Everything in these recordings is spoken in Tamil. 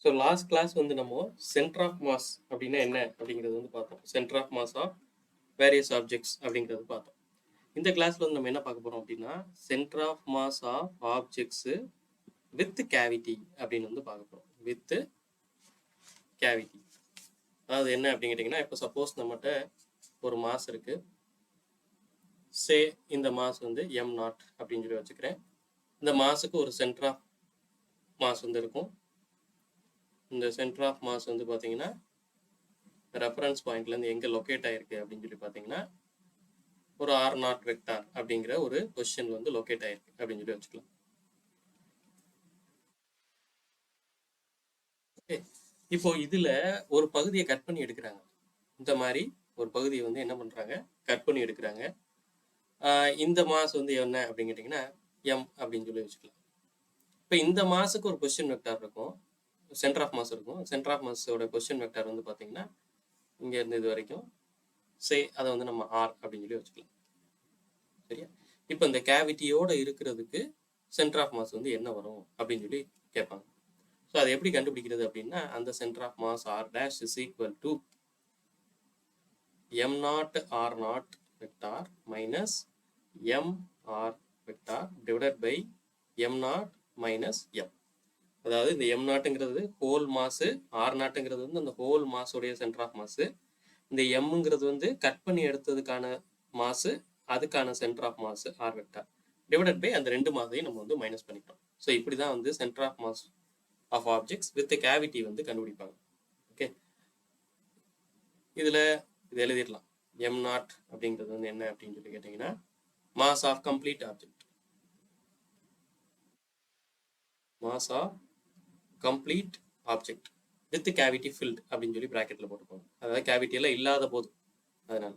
ஸோ லாஸ்ட் கிளாஸ் வந்து நம்ம சென்டர் ஆஃப் மாஸ் அப்படின்னா என்ன அப்படிங்கிறது வந்து பார்த்தோம். Centre of mass of various objects அப்படிங்கிறது பார்த்தோம். இந்த கிளாஸ்ல வந்து நம்ம என்ன பார்க்க போறோம் அப்படின்னா centre of mass of objects with cavity அப்படின்னு வந்து பார்க்க போறோம். வித் கேவிட்டி அதாவது என்ன அப்படின்னு கேட்டிங்கன்னா, இப்போ சப்போஸ் நம்மகிட்ட ஒரு மாஸ் இருக்கு. சே இந்த மாஸ் வந்து எம் நாட் அப்படின்னு சொல்லி வச்சுக்கிறேன். இந்த மாஸுக்கு ஒரு சென்டர் ஆஃப் மாஸ் வந்து இருக்கும். இந்த சென்டர் ஆஃப் மாஸ் வந்து பார்த்தீங்கன்னா ரெஃபரன்ஸ் பாயிண்ட்லேருந்து எங்கே லொக்கேட் ஆயிருக்கு அப்படின்னு சொல்லி பார்த்தீங்கன்னா ஒரு ஆர் நாட் வெக்டார் அப்படிங்கிற ஒரு பொசிஷன் வந்து லொக்கேட் ஆயிருக்கு அப்படின்னு சொல்லி வச்சுக்கலாம். ஓகே, இப்போ இதுல ஒரு பகுதியை கட் பண்ணி எடுக்கிறாங்க. இந்த மாதிரி ஒரு பகுதியை வந்து என்ன பண்றாங்க, கட் பண்ணி எடுக்கிறாங்க. இந்த மாஸ் வந்து என்ன அப்படின்னு கேட்டிங்கன்னா எம் அப்படின்னு சொல்லி வச்சுக்கலாம். இப்போ இந்த மாஸுக்கு ஒரு பொசிஷன் வெக்டார் இருக்கும், சென்டர் ஆஃப் மாஸ் இருக்கும். சென்டர் ஆஃப் மாஸோட பொசிஷன் வெக்டார் வந்து பார்த்தீங்கன்னா இங்க இருந்து இது வரைக்கும் சே அதை வந்து நம்ம ஆர் அப்படின்னு சொல்லி வச்சுக்கலாம். சரியா? இப்போ இந்த கேவிட்டியோட இருக்கிறதுக்கு சென்டர் ஆஃப் மாஸ் வந்து என்ன வரும் அப்படின்னு சொல்லி கேட்பாங்க. ஸோ அதை எப்படி கண்டுபிடிக்கிறது அப்படின்னா, அந்த center of mass R dash is equal to M naught R naught vector minus M R vector divided by M naught minus M. அதாவது இந்த எம் நாட்டுங்கிறது ஹோல் மாசு, ஆர் நாட்டுங்கிறது வந்து அந்த ஹோல் மாஸோடைய சென்டர் ஆஃப் மாசு, இந்த எம்ங்கிறது வந்து கட் பண்ணி எடுத்ததுக்கான மாசு, அதுக்கான center of mass R vector divided by அந்த ரெண்டு மாசையும் நம்ம வந்து மைனஸ் பண்ணிட்டோம். ஸோ இப்படி தான் வந்து center of mass of objects with cavity வந்து கண்டுபிடிப்பாங்க. ஓகே, இதுல இது எழுதிடலாம். எம் நாட் அப்படிங்கிறது வந்து என்ன அப்படின்னு சொல்லி கேட்டீங்கன்னா mass of complete object, mass of complete object with cavity filled அப்படின்னு சொல்லி பிராக்கெட்ல போட்டுக்கோங்க. அதாவது கேவிட்டி எல்லாம் இல்லாத போது. அதனால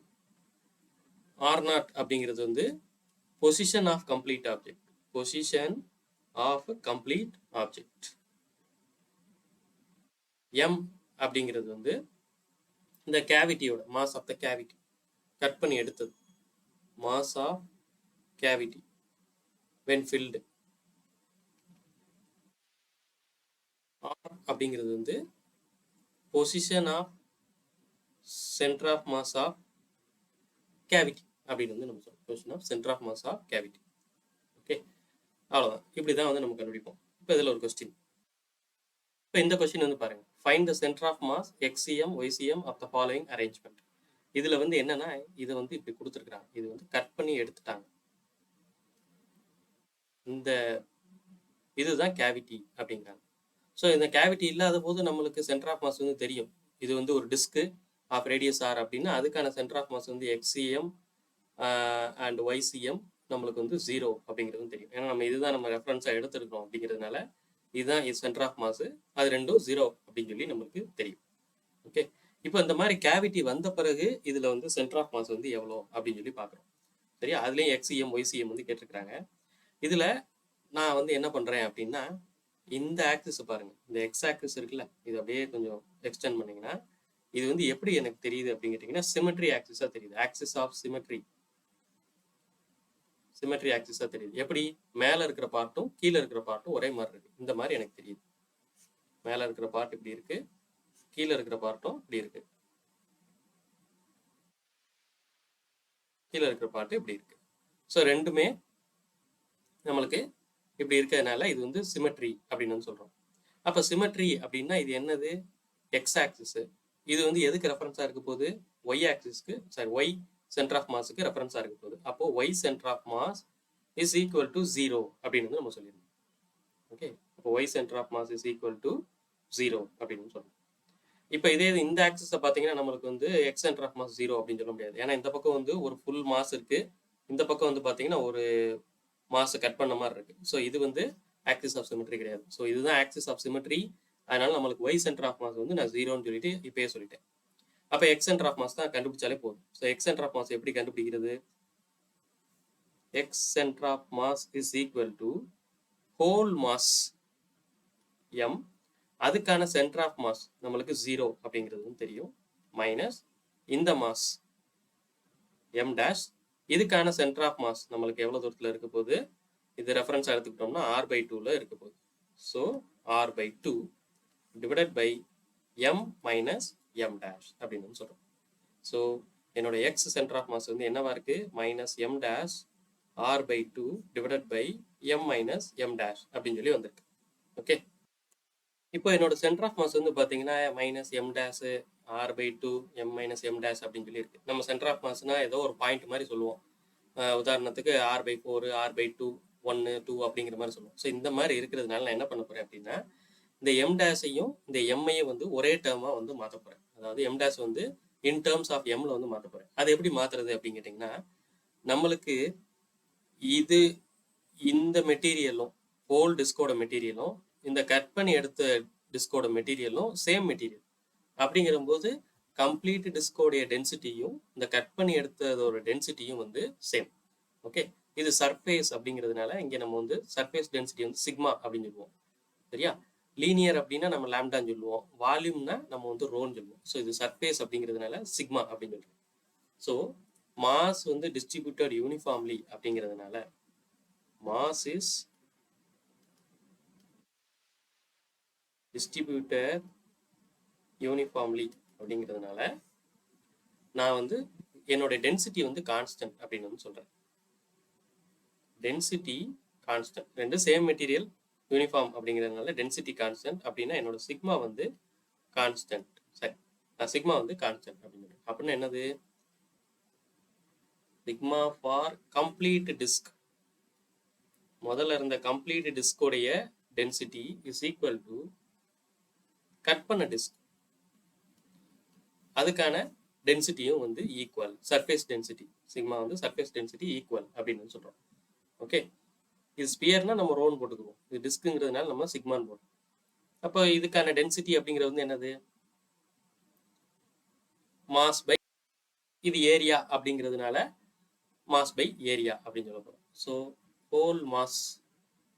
ஆர் நாட் அப்படிங்கிறது வந்து position of complete object, position of complete object. M அப்படிங்கிறது வந்து இந்த கேவிட்டியோட mass of the cavity cut பண்ணி எடுத்தது, mass of cavity when filled. R அப்படிங்கிறது வந்து position of centre of mass of cavity அப்படின்னு வந்து நம்ம சொல்றோம். Position of centre of mass of cavity. Okay, அவ்வளோதான். இப்படி தான் வந்து நம்ம கண்டுபிடிப்போம். இப்போ இதில் ஒரு கொஸ்டின். இப்போ இந்த கொஸ்டின் வந்து பாருங்க, find the centre of mass x CM y CM of the following arrangement. இதுல வந்து என்னன்னா இது வந்து இப்படி கொடுத்துருக்காங்க, இது வந்து கட் பண்ணி எடுத்துட்டாங்க. இந்த இதுதான் கேவிட்டி அப்படிங்கிறாங்க. ஸோ இந்த கேவிட்டி இல்லாத போது நம்மளுக்கு சென்டர் ஆஃப் மாஸ் வந்து தெரியும். இது வந்து ஒரு டிஸ்க்கு ஆஃப் ரேடியஸ் ஆர் அப்படின்னா அதுக்கான சென்டர் ஆஃப் மாஸ் வந்து எக்ஸிஎம் அண்ட் ஒய்சிஎம் நம்மளுக்கு வந்து 0 அப்படிங்கிறது தெரியும். ஏன்னா நம்ம இதுதான் நம்ம ரெஃபரன்ஸாக எடுத்துருக்கோம் அப்படிங்கிறதுனால இதுதான் சென்டர் ஆஃப் மாஸ், அது ரெண்டும் 0 அப்படின்னு சொல்லி நம்மளுக்கு தெரியும். ஓகே, இப்போ இந்த மாதிரி கேவிட்டி வந்த பிறகு இதுல வந்து சென்டர் ஆஃப் மாஸ் வந்து எவ்வளோ அப்படின்னு சொல்லி பார்க்குறோம். சரியா? அதுலேயும் எக்ஸிஎம் ஒய்சிஎம் வந்து கேட்டிருக்கிறாங்க. இதுல நான் வந்து என்ன பண்றேன் அப்படின்னா இந்த ஆக்சிஸ் பாருங்க, இந்த எக்ஸ் ஆக்சிஸ் இருக்குல்ல, இது அப்படியே கொஞ்சம் எக்ஸ்டெண்ட் பண்ணீங்கன்னா இது வந்து எப்படி எனக்கு தெரியுது அப்படின்னு கேட்டீங்கன்னா சிமெட்ரி ஆக்சிஸா தெரியுது. ஆக்சிஸ் ஆஃப் சிமெட்ரி, சிமெட்ரி ஆக்சிஸா தெரியுது. எப்படி? மேல இருக்கிற பார்ட்டும் கீழே இருக்கிற பார்ட்டும் ஒரே மாதிரி இருக்கு. இந்த மாதிரி எனக்கு தெரியுது. மேல இருக்கிற பார்ட் இப்படி இருக்கு, கீழே இருக்கிற பார்ட்டும் இப்படி இருக்கு, கீழே இருக்கிற பார்ட் இப்படி இருக்கு. ஸோ ரெண்டுமே நம்மளுக்கு இப்படி இருக்கிறதுனால இது வந்து சிமெட்ரி அப்படின்னு சொல்றோம். அப்ப சிமெட்ரி அப்படின்னா இது என்னது? X axis. இது வந்து எதுக்கு ரெஃபரன்ஸா இருக்க போகுது? ஒய் ஆக்சிஸ்க்கு, சாரி ஒய் சென்டர் ஆஃப் மாஸுக்கு ரெஃபரன்ஸா இருக்க போகுது. அப்போ Y centre of mass is equal to 0 அப்படின்னு வந்து நம்ம சொல்லிடணும். ஓகே, அப்போ Y centre of mass is equal to 0 அப்படின்னு சொல்லணும். இப்போ இதே இந்த ஆக்சிஸை பார்த்தீங்கன்னா நம்மளுக்கு வந்து எக்ஸ் சென்டர் ஆஃப் மாஸ் 0 அப்படின்னு சொல்ல முடியாது. ஏன்னா இந்த பக்கம் வந்து ஒரு ஃபுல் மாஸ் இருக்கு, இந்த பக்கம் வந்து பார்த்தீங்கன்னா ஒரு மாஸ் கட் பண்ண மாதிரி இருக்கு. ஸோ இது வந்து ஆக்சிஸ் ஆஃப் சிமெட்ரி கிடையாது. ஸோ இதுதான் ஆக்சிஸ் ஆஃப் சிமெட்ரி. அதனால நம்மளுக்கு ஒய் சென்டர் ஆஃப் மாஸ் வந்து நான் 0ன்னு சொல்லிட்டு இப்பயே சொல்லிட்டேன். அப்போ எக்ஸ் சென்டர் ஆஃப் மாஸ் தான் கண்டுபிடிச்சாலே போதும். So X center of mass எப்படி கண்டுபிடிக்கிறது? X center of mass is equal to whole mass M, அதுக்கான சென்டர் ஆஃப் மாஸ் நம்மளுக்கு 0 அப்படிங்கிறது தெரியும், மைனஸ் இந்த மாஸ் எம் டேஷ், இதுக்கான சென்டர் ஆஃப் மாஸ் நம்மளுக்கு எவ்வளவு தூரத்தில் இருக்க போகுது? இது ரெஃபரன்ஸ் எடுத்துக்கிட்டோம்னா r/2ல இருக்க போகுது. So r/2 divided by m minus m dash அப்படின்னு சொல்கிறோம். ஸோ என்னோட எக்ஸ் சென்டர் ஆஃப் மாஸ் வந்து என்னவா இருக்கு, minus m dash R by 2 divided by m minus m dash அப்படின்னு சொல்லி வந்திருக்கு. ஓகே, இப்போ என்னோட சென்டர் ஆஃப் மாஸ் வந்து பார்த்தீங்கன்னா minus m dash R by 2 m minus m dash அப்படின்னு சொல்லி இருக்கு. நம்ம சென்டர் ஆஃப் மாஸ்னா ஏதோ ஒரு பாயிண்ட் மாதிரி சொல்லுவோம். உதாரணத்துக்கு ஆர் பை 4 ஆர் பை 2 1 2 அப்படிங்கிற மாதிரி சொல்லுவோம். ஸோ இந்த மாதிரி இருக்கிறதுனால நான் என்ன பண்ண போறேன் அப்படின்னா, இந்த எம் டேஷையும் இந்த எம்ஐயும் வந்து ஒரே டேர்மாக வந்து மாற்ற போறேன். அதாவது எம் டேஷ் வந்து இன் டேர்ம்ஸ் ஆஃப் எம்ல வந்து மாற்ற போறேன். அது எப்படி மாத்துறது அப்படின்னு கேட்டிங்கன்னா, நம்மளுக்கு இது இந்த மெட்டீரியலும் ஹோல் டிஸ்கோட மெட்டீரியலும் இந்த கட் பண்ணி எடுத்த டிஸ்கோட மெட்டீரியலும் சேம் மெட்டீரியல் அப்படிங்கிறபோது கம்ப்ளீட் டிஸ்கோடைய டென்சிட்டியும் இந்த கட் பண்ணி எடுத்ததோட டென்சிட்டியும் வந்து சேம். ஓகே, இது சர்ஃபேஸ் அப்படிங்கிறதுனால இங்கே நம்ம வந்து சர்ஃபேஸ் டென்சிட்டி வந்து சிக்மா அப்படின்னு சொல்லுவோம். சரியா, லீனியர் அப்படின்னா நம்ம லாம்டான்னு சொல்லுவோம், வால்யூம்னா நம்ம வந்து ரோன்னு சொல்லுவோம். ஸோ இது சர்ஃபேஸ் அப்படிங்கிறதுனால சிக்மா அப்படின்னு சொல்லுவோம். ஸோ மாஸ் வந்து டிஸ்ட்ரிபியூட்டட் யூனிஃபார்ம்லி அப்படிங்கிறதுனால மாஸ் இஸ் டிஸ்ட்ரிபியூட்டட் யூனிஃபார்ம்லி அப்படிங்கிறதுனால நான் வந்து என்னோட டென்சிட்டி வந்து கான்ஸ்டன்ட் அப்படின்னு வந்து சொல்றேன். டென்சிட்டி கான்ஸ்டன்ட், ரெண்டு சேம் மெட்டீரியல் யூனிஃபார்ம் அப்படிங்கிறதுனால டென்சிட்டி கான்ஸ்டன்ட் அப்படின்னா என்னோட சிக்மா வந்து கான்ஸ்டன்ட். சரி, சிக்மா வந்து கான்ஸ்டன்ட் அப்படின்னு அப்படின்னா என்னது, சிக்மா ஃபார் கம்ப்ளீட் டிஸ்க், முதல்ல இருந்த கம்ப்ளீட் டிஸ்கோடைய density is equal to cut பண்ண டிஸ்க், அதுக்கான டென்சிட்டியும் வந்து ஈக்குவல், சர்ஃபேஸ் டென்சிட்டி சிக்மா வந்து சர்ஃபேஸ் டென்சிட்டி ஈக்குவல் அப்படின்னு சொல்றோம். ஓகே, இது ஸ்பியர்னா நம்ம ரோன் போட்டுக்குவோம், இது டிஸ்க்குங்கிறதுனால நம்ம சிக்மான் போடுறோம். அப்போ இதுக்கான டென்சிட்டி அப்படிங்கிறது வந்து என்னது, மாஸ் பை, இது ஏரியா அப்படிங்கிறதுனால மாஸ் பை ஏரியா அப்படின்னு சொல்ல போகிறோம். ஸோ ஹோல் மாஸ்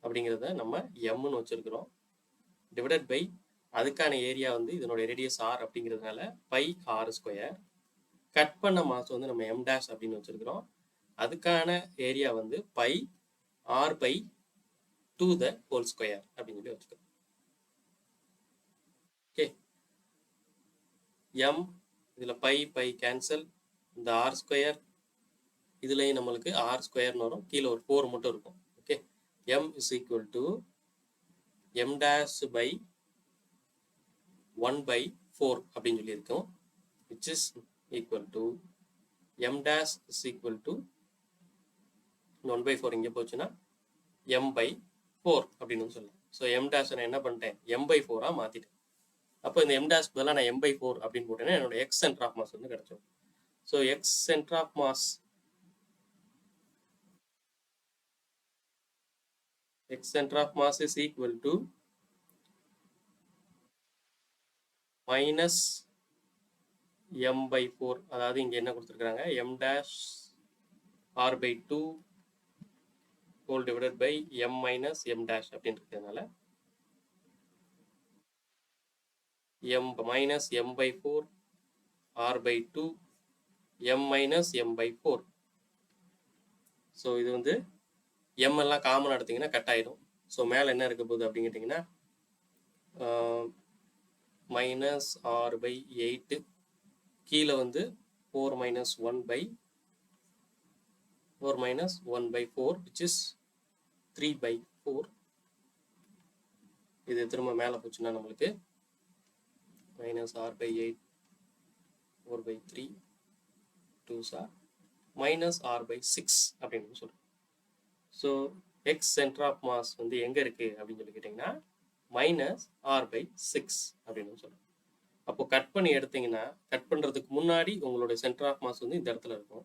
அப்படிங்கிறத நம்ம எம்னு வச்சிருக்கிறோம், டிவைடட் பை அதுக்கான ஏரியா வந்து இதனோட ரேடியஸ் ஆர் அப்படிங்கிறதுனால பை ஆர் ஸ்கொயர், கட் பண்ண மாஸ் வந்து நம்ம எம் டேஷ் அப்படின்னு வச்சிருக்கிறோம், அதுக்கான ஏரியா வந்து pi R by 2 the whole square அப்படின்னு சொல்லி வச்சுக்கிறோம். ஓகே, எம் இதில் பை பை கேன்சல், இந்த ஆர் ஸ்கொயர் இதுலேயும் நம்மளுக்கு ஆர் ஸ்கொயர்னு வரும், கீழே ஒரு 4 மட்டும் இருக்கும். Okay, M is equal to M dash by 1 by 4 அப்படின்னு சொல்லி இருக்கும், which is equal to m dash is equal to 1 by 4 இங்கே போச்சுன்னா m by 4 அப்படின்னு சொல்லலாம். ஸோ m dash நான் என்ன பண்ணிட்டேன், m by 4 மாற்றிட்டேன். அப்போ இந்த m dash பதிலாக நான் m by 4 அப்படின்னு போட்டேன்னா என்னோட x சென்டர் ஆஃப் மாஸ் வந்து கிடைச்சிடும். So x center of mass, x center of mass is equal to minus m by 4, அதாவது இங்கே என்ன கொடுத்துருக்காங்க, m dash r by 2 whole divided by m minus m dash அப்படின்னு இருக்கிறதுனால m minus m by 4 r by 2 m minus m by 4. So இது வந்து m எல்லாம் காமன் எடுத்தீங்கன்னா கட் ஆயிடும். ஸோ மேலே என்ன இருக்க போகுது அப்படின்னு கேட்டிங்கன்னா மைனஸ் ஆர் பை 8, கீழே வந்து 4 minus 1 by 4 minus 1 by 4 which is 3 by 4. இது திரும்ப மேலே போச்சுன்னா நம்மளுக்கு minus r by 8 4 by 3 2 சார் minus r by 6 அப்படின்னு சொல்கிறோம். So X center of mass வந்து எங்கே இருக்குது அப்படின்னு சொல்லி கேட்டிங்கன்னா மைனஸ் ஆர் பை 6 அப்படின்னு சொல்கிறோம். அப்போது கட் பண்ணி எடுத்தீங்கன்னா, கட் பண்ணுறதுக்கு முன்னாடி உங்களுடைய சென்டர் ஆஃப் மாஸ் வந்து இந்த இடத்துல இருக்கும்,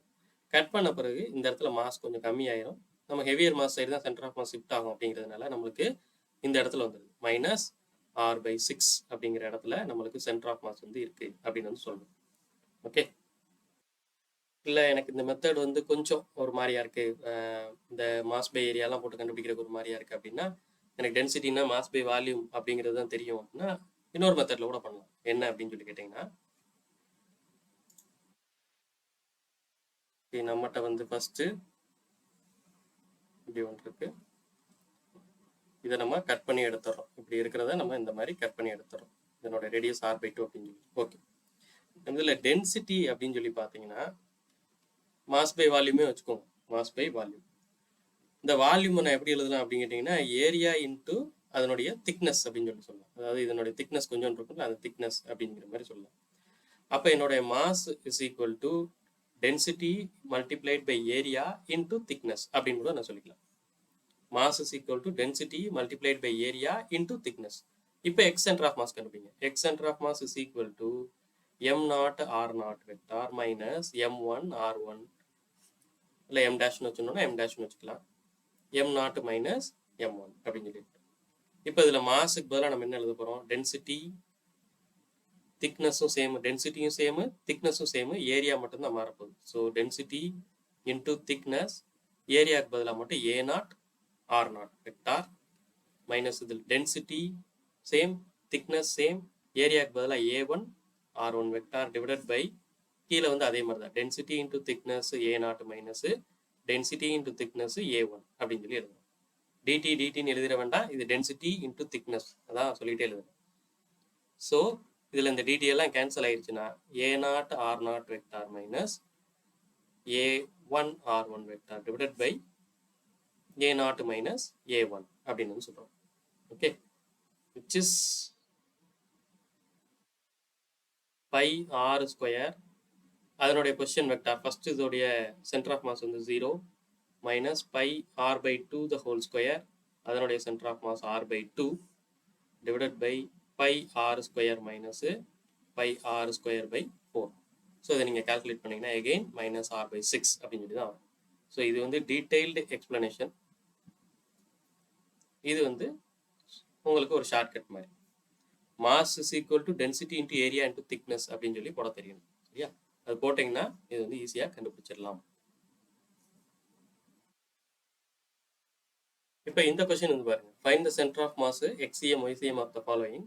கட் பண்ண பிறகு இந்த இடத்துல மாஸ் கொஞ்சம் கம்மியாயிரும், நம்ம ஹெவியர் மாஸ் சைடு தான் சென்டர் ஆஃப் மாஸ் ஷிஃப்ட் ஆகும் அப்படிங்கிறதுனால நம்மளுக்கு இந்த இடத்துல வந்துடுது மைனஸ் ஆர் பை 6 அப்படிங்கிற இடத்துல நம்மளுக்கு சென்டர் ஆஃப் மாஸ் வந்து இருக்குது அப்படின்னு வந்து சொல்லணும். ஓகே, இல்லை எனக்கு இந்த மெத்தட் வந்து கொஞ்சம் ஒரு மாதிரியா இருக்குது, இந்த மாஸ் பை ஏரியாலாம் போட்டு கண்டுபிடிக்கிறதுக்கு ஒரு மாதிரியா இருக்குது அப்படின்னா, எனக்கு டென்சிட்டினா மாஸ் பை வால்யூம் அப்படிங்கிறது தான் தெரியும் அப்படின்னா இன்னொரு மெத்தடில் கூட பண்ணலாம். என்ன அப்படின்னு சொல்லி கேட்டிங்கன்னா, நம்மகிட்ட வந்து ஃபஸ்ட்டு இப்படி ஒன்று இருக்கு, இதை நம்ம கட் பண்ணி எடுத்துடுறோம், இப்படி இருக்கிறத நம்ம இந்த மாதிரி கட் பண்ணி எடுத்துடுறோம். இதனோட ரேடியஸ் r/2 அப்படின்னு சொல்லி. ஓகே, இதில் டென்சிட்டி அப்படின்னு சொல்லி பார்த்தீங்கன்னா மாஸ் பை வால்யூமே வச்சுக்கோங்க. Mass by volume. இந்த வால்யூம் நான் எப்படி எழுதலாம் அப்படின்னு கேட்டிங்கன்னா ஏரியா இன்ட்டு அதனுடைய திக்னஸ் அப்படின்னு சொல்லலாம். அதாவது இதனுடைய திக்னஸ் கொஞ்சம் இருக்கும்ல, அந்த திக்னஸ் அப்படிங்கிற மாதிரி சொல்லலாம். அப்போ என்னுடைய mass is equal to density multiplied by area into thickness அப்படின்னு கூட நான் சொல்லிக்கலாம். Mass is equal to density multiplied by area into thickness. இப்போ எக்ஸ் சென்டர் ஆஃப் மாஸ் கண்டுபிடிங்க. X center of mass is equal to m0 r0 vector minus m1 r1 இல்லை m டேஷ்னு வச்சுருந்தோம்னா m டேஷ்னு வச்சுக்கலாம். m0 மைனஸ் m1 அப்படின்னு சொல்லிட்டு இப்போ இதில் மாஸுக்கு பதிலாக நம்ம என்ன எழுத போகிறோம்? டென்சிட்டி திக்னஸும் சேமு, டென்சிட்டியும் சேமு, திக்னஸும் சேமு, ஏரியா மட்டும்தான் மாறப்போகுது. ஸோ டென்சிட்டி இன்டூ திக்னஸ், ஏரியாவுக்கு பதிலாக மட்டும் a0 r0 வெக்டார் மைனஸ் இதில் டென்சிட்டி சேம், திக்னஸ் சேம், ஏரியாவுக்கு பதிலாக a1 r1 vector divided by கீழே வந்து அதே மாதிரி தான் density into thickness a0 minus density into thickness a1 அப்படின்னு சொல்லி எழுதணும். டிடின்னு எழுதிட வேண்டாம், இது டென்சிட்டி இன்டூ திக்னஸ் அதான் சொல்லிகிட்டே எழுதணும். ஸோ இதில் இந்த டிடி எல்லாம் கேன்சல் ஆயிடுச்சுன்னா a0 r0 vector minus a1 r1 vector divided by a0 minus a1 அப்படின்னு சொல்கிறோம். Okay, which is pi R square. அதனுடைய பொசிஷன் வெக்டார் ஃபர்ஸ்ட் இதோடைய சென்டர் ஆஃப் மாஸ் வந்து 0 minus pi r/2 the whole square, அதனுடைய centre of mass r/2 divided by pi R square minus pi R square by 4. So இதை நீங்கள் கால்குலேட் பண்ணிங்கன்னா எகெயின் மைனஸ் r/6 அப்படின்னு சொல்லி தான் வரும். ஸோ இது வந்து டீட்டெயில்டு எக்ஸ்பிளனேஷன். இது வந்து உங்களுக்கு ஒரு ஷார்ட்கட் மாதிரி. Mass is equal to density into area into thickness அப்படின்னு சொல்லி போட தெரியணும். சரியா? அது போட்டிங்கன்னா இது வந்து ஈஸியாக கண்டுபிடிச்சிடலாம். இப்போ இந்த கொஸ்டின் வந்து பாருங்க, find the centre of mass XCM YCM of the following.